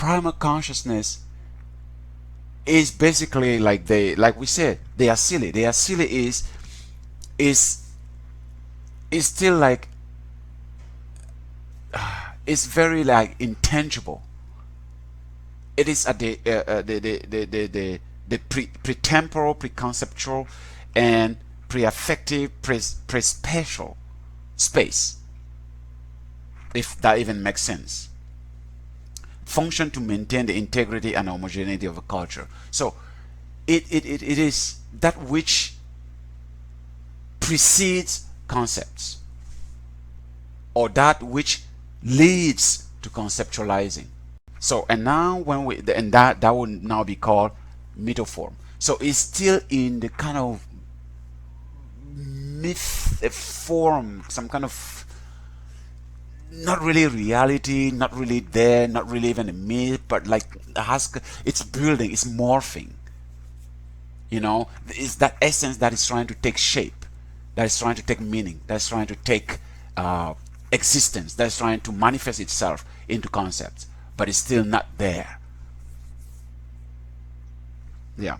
primal consciousness is basically like like we said, they are silly. They are silly is still like it's very like intangible. It is at the pre-temporal, pre-conceptual, and pre-affective, pre-spatial space, if that even makes sense. Function to maintain the integrity and homogeneity of a culture. So it is that which precedes concepts, or that which leads to conceptualizing. So, and now when we, and that would now be called metaform. So it's still in the kind of myth form, some kind of not really reality, not really there, not really even a myth, but like it's building, it's morphing. You know, it's that essence that is trying to take shape, that is trying to take meaning, that's trying to take existence, that's trying to manifest itself into concepts, but it's still not there. Yeah.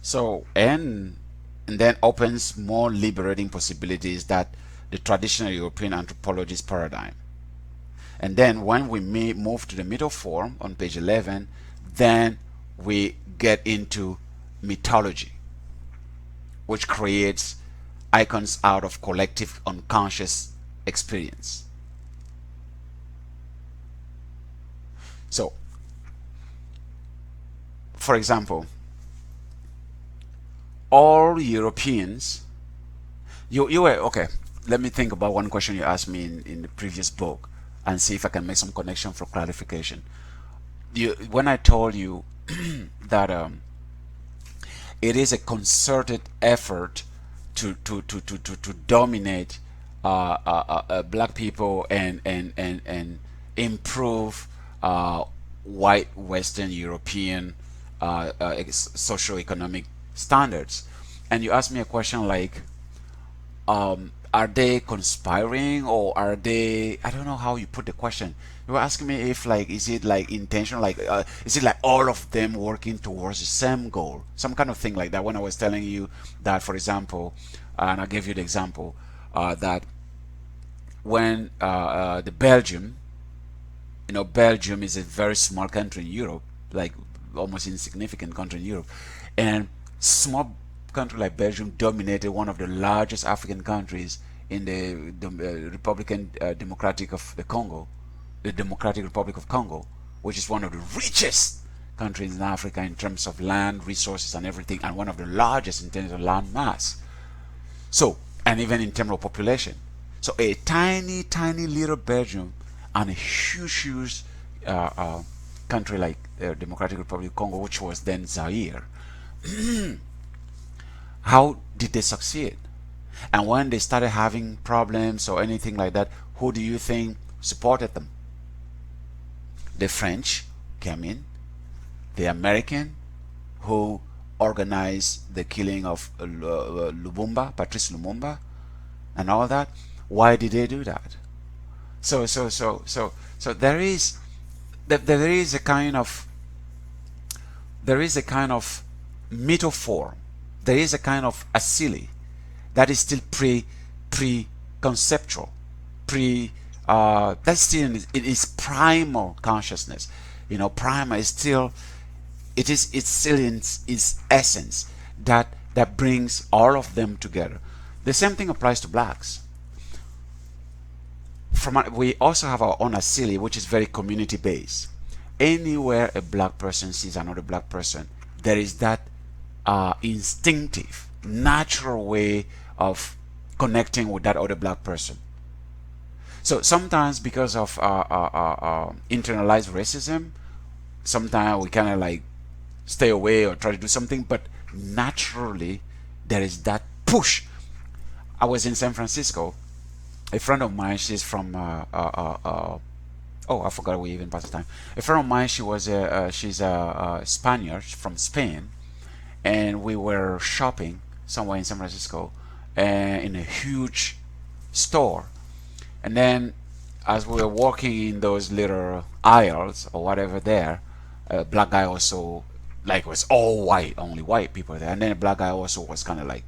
So, and then opens more liberating possibilities that the traditional European anthropologist paradigm. And then when we move to the middle form on page 11, then we get into mythology, which creates icons out of collective unconscious experience. So, for example, all Europeans, you were, okay, let me think about one question you asked me in the previous book and see if I can make some connection for clarification. When I told you that it is a concerted effort to dominate black people and improve white Western European socio-economic standards, and you ask me a question like, are they conspiring, or are they, I don't know how you put the question. You were asking me if like, is it like intentional, like is it like all of them working towards the same goal, some kind of thing like that, when I was telling you that, for example, and I gave you the example that when the Belgium, you know, Belgium is a very small country in Europe, like almost insignificant country in Europe, and small country like Belgium dominated one of the largest African countries in the Republican Democratic of the Congo, the Democratic Republic of Congo, which is one of the richest countries in Africa in terms of land, resources, and everything, and one of the largest in terms of land mass. So, and even in terms of population. So a tiny, tiny little Belgium and a huge, huge country like Democratic Republic of Congo, which was then Zaire. How did they succeed? And when they started having problems or anything like that, who do you think supported them? The French came in, the American, who organized the killing of Lumumba, Patrice Lumumba, and all that. Why did they do that? So there is a kind of metaphor, there is a kind of asili that is still pre-conceptual, that's still it is primal consciousness. You know, primal is still, it's still in its essence that brings all of them together. The same thing applies to blacks. We also have our own asili, which is very community based. Anywhere a black person sees another black person, there is that instinctive, natural way of connecting with that other black person. So sometimes because of internalized racism, sometimes we kind of like stay away or try to do something, but naturally there is that push. I was in San Francisco. A friend of mine, she's from oh, I forgot we even passed the time. A friend of mine, she's a Spaniard from Spain, and we were shopping somewhere in San Francisco, in a huge store, and then as we were walking in those little aisles or whatever there, a black guy also, like, was all white, only white people there, and then a black guy also was kind of like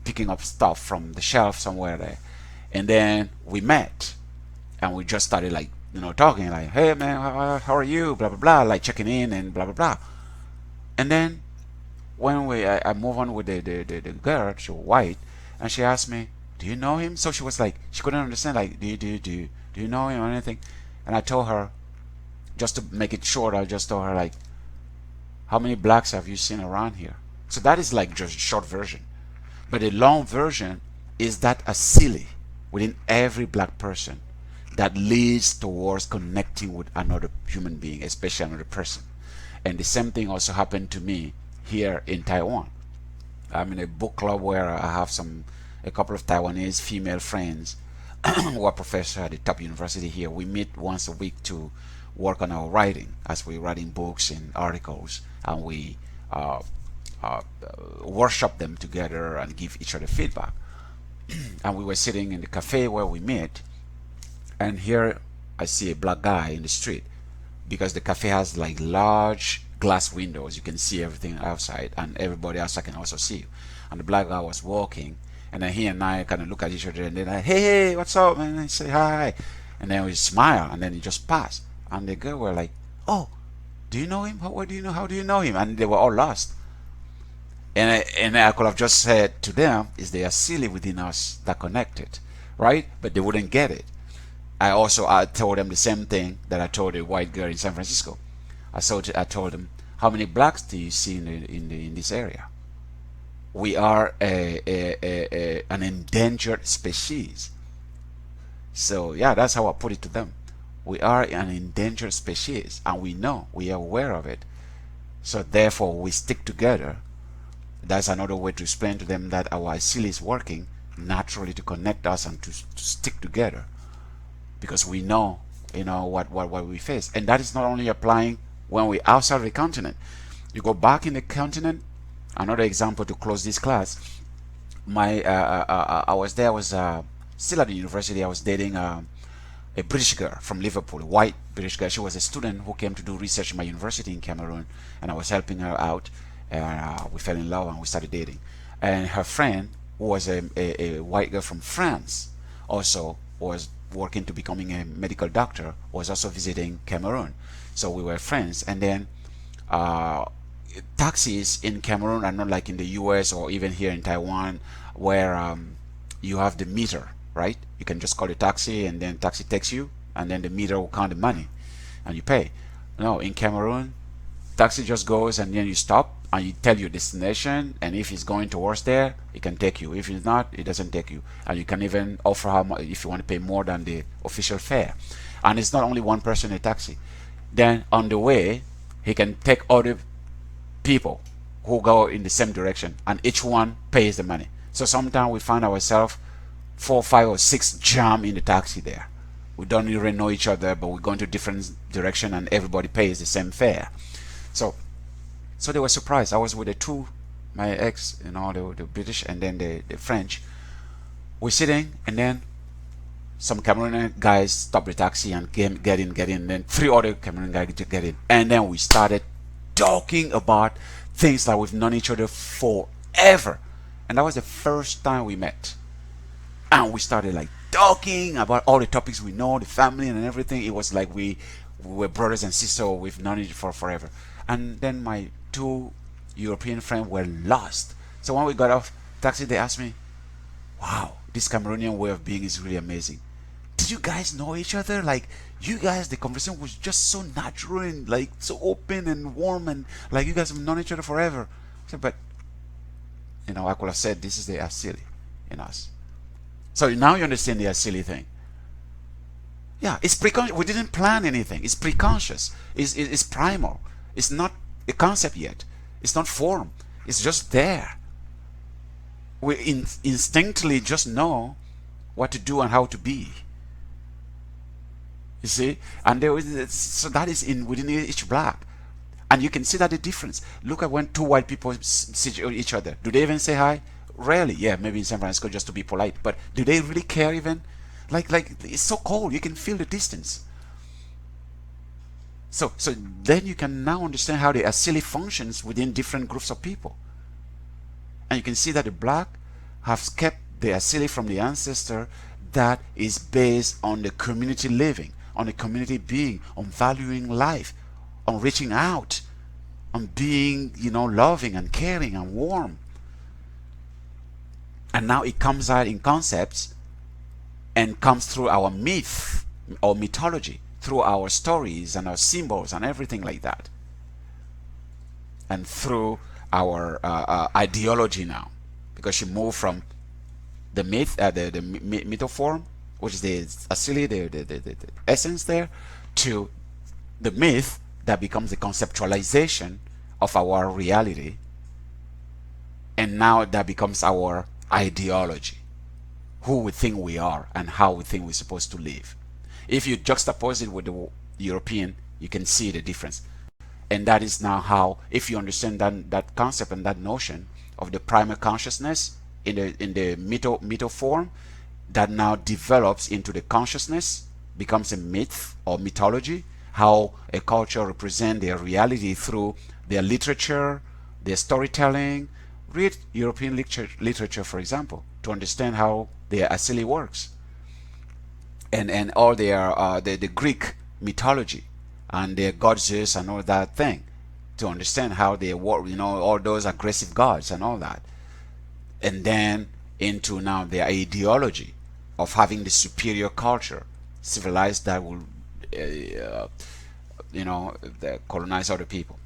picking up stuff from the shelf somewhere there, and then we met, and we just started, like, talking, like, hey man, how are you, blah blah blah, like checking in and blah blah blah. And then when I move on with the girl, she was white, and she asked me, do you know him? So she was like, she couldn't understand, like, do you know him or anything? And I told her, just to make it short, I just told her, like, how many blacks have you seen around here? So that is like just a short version. But the long version is that a silly within every black person that leads towards connecting with another human being, especially another person. And the same thing also happened to me here in Taiwan. I'm in a book club where I have a couple of Taiwanese female friends who are professors at the top university here. We meet once a week to work on our writing, as we're writing books and articles, and we uh, workshop them together and give each other feedback. And we were sitting in the cafe where we meet, and here I see a black guy in the street, because the cafe has like large glass windows. You can see everything outside, and everybody outside can also see you. And the black guy was walking, and then he and I kind of look at each other, and then like, hey, what's up, man? And I say hi, and then we smile, and then he just passed. And the girl were like, oh, do you know him? How do you know him? And they were all lost. And I could have just said to them, is there a silly within us that connected, right? But they wouldn't get it. I told them the same thing that I told a white girl in San Francisco. I told them, how many blacks do you see in this area? We are an endangered species. So yeah, that's how I put it to them. We are an endangered species, and we know, we are aware of it. So therefore, we stick together. That's another way to explain to them that our SEAL is working naturally to connect us and to stick together, because we know, what we face. And that is not only applying when we're outside the continent. You go back in the continent. Another example to close this class. I was still at the university. I was dating a British girl from Liverpool, a white British girl. She was a student who came to do research in my university in Cameroon, and I was helping her out. And we fell in love and we started dating. And her friend, who was a white girl from France, also was working to becoming a medical doctor, was also visiting Cameroon. So we were friends. And then taxis in Cameroon are not like in the US or even here in Taiwan, where you have the meter, right? You can just call a taxi, and then taxi takes you, and then the meter will count the money and you pay. No, in Cameroon, taxi just goes, and then you stop and you tell your destination, and if it's going towards there, it can take you. If it's not, it doesn't take you. And you can even offer how much if you want to pay more than the official fare. And it's not only one person in a taxi. Then on the way, he can take other people who go in the same direction, and each one pays the money. So sometimes we find ourselves 4, 5, or 6 jam in the taxi there. We don't even know each other, but we're going to different direction, and everybody pays the same fare. So they were surprised. I was with the two, my ex, the British, and then the French. We're sitting, and then some Cameroonian guys stopped the taxi and get in. And then 3 other Cameroonian guys get in, and then we started talking about things that we've known each other forever. And that was the first time we met, and we started like talking about all the topics we know, the family and everything. It was like we were brothers and sisters. We've known each other for forever. And then my 2 European friends were lost. So when we got off taxi, they asked me, wow, this Cameroonian way of being is really amazing. Did you guys know each other? Like, you guys, the conversation was just so natural and like so open and warm, and like you guys have known each other forever. I said, but I could have said this is the silly in us. So now you understand the silly thing. Yeah, it's preconscious. We didn't plan anything. It's preconscious. It's primal. It's not a concept yet. It's not form. It's just there. We instinctively just know what to do and how to be. You see, and so that is within each black, and you can see that the difference. Look at when 2 white people see each other. Do they even say hi? Rarely. Yeah, maybe in San Francisco just to be polite, but do they really care even? Like it's so cold, you can feel the distance. So then you can now understand how the ODYSEE functions within different groups of people. And you can see that the black have kept the ODYSEE from the ancestor that is based on the community living, on the community being, on valuing life, on reaching out, on being, loving and caring and warm. And now it comes out in concepts and comes through our myth or mythology, through our stories and our symbols and everything like that, and through our ideology now, because you move from the myth, the mythoform, which is the actually the essence there, to the myth that becomes the conceptualization of our reality, and now that becomes our ideology, who we think we are and how we think we're supposed to live. If you juxtapose it with the European, you can see the difference. And that is now how, if you understand that concept and that notion of the primal consciousness in the mytho form, that now develops into the consciousness, becomes a myth or mythology, how a culture represents their reality through their literature, their storytelling. Read European literature, for example, to understand how their ODYSEE works, and all their the Greek mythology and their gods and all that thing, to understand how they work, all those aggressive gods and all that, and then into now their ideology of having the superior culture, civilized, that will colonize other people.